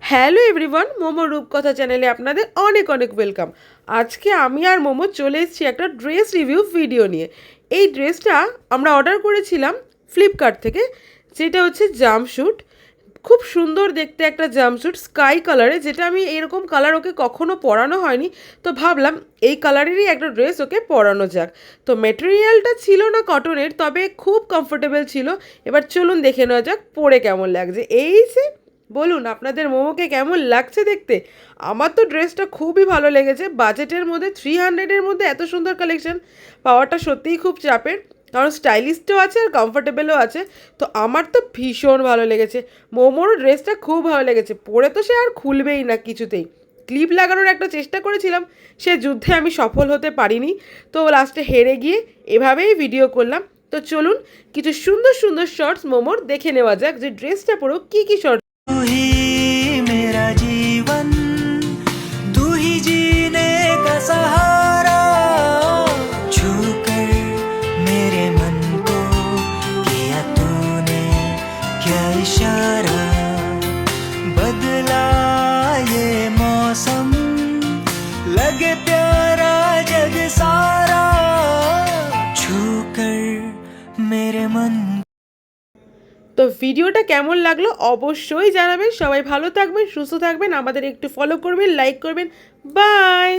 Hello everyone, momo রূপকথা চ্যানেলে আপনাদের অনেক অনেক ওয়েলকাম। আজকে আমি আর মোমো চলে এসেছি একটা ড্রেস রিভিউ ভিডিও নিয়ে। এই ড্রেসটা আমরা অর্ডার করেছিলাম ফ্লিপকার্ট থেকে, যেটা হচ্ছে জাম্পস্যুট। খুব সুন্দর দেখতে একটা জাম্পস্যুট স্কাই কালারে, যেটা আমি এরকম কালার ওকে কখনো পরানো হয়নি, তো ভাবলাম এই কালারেরই একটা ড্রেস ওকে পরানো যাক। তো মেটেরিয়ালটা ছিল না কটনের, তবে খুব কমফোর্টেবল ছিল। এবার চলুন দেখে নেওয়া যাক পরে কেমন লাগছে। এই যে বলুন আপনাদের মোমোকে কেমন লাগছে দেখতে। আমার তো ড্রেসটা খুবই ভালো লেগেছে। বাজেটের মধ্যে 300-এর মধ্যে এত সুন্দর কালেকশন পাওয়াটা সত্যিই খুব চাপের, কারণ স্টাইলিশও আছে আর কমফোর্টেবলও আছে। তো আমার তো ভীষণ ভালো লেগেছে। মোমোর ড্রেসটা খুব ভালো লেগেছে, পরে তো সে আর খুলবেই না কিছুতেই। ক্লিপ লাগানোর একটা চেষ্টা করেছিলাম, সে যুদ্ধে আমি সফল হতে পারিনি, তো লাস্টে হেরে গিয়ে এভাবেই ভিডিও করলাম। তো চলুন কিছু সুন্দর সুন্দর শর্টস মোমোর দেখে নেওয়া যাক, যে ড্রেসটা পরেও কী কী শর্ট। तू ही मेरा जीवन, तू ही जीने का सहारा, छू कर मेरे मन को किया तूने क्या इशारा, बदला ये मौसम लगे प्यारा जग सारा, छू कर मेरे मन। তো ভিডিওটা কেমন লাগলো অবশ্যই জানাবেন। সবাই ভালো থাকবেন, সুস্থ থাকবেন, আমাদের একটু ফলো করবেন, লাইক করবেন। বাই।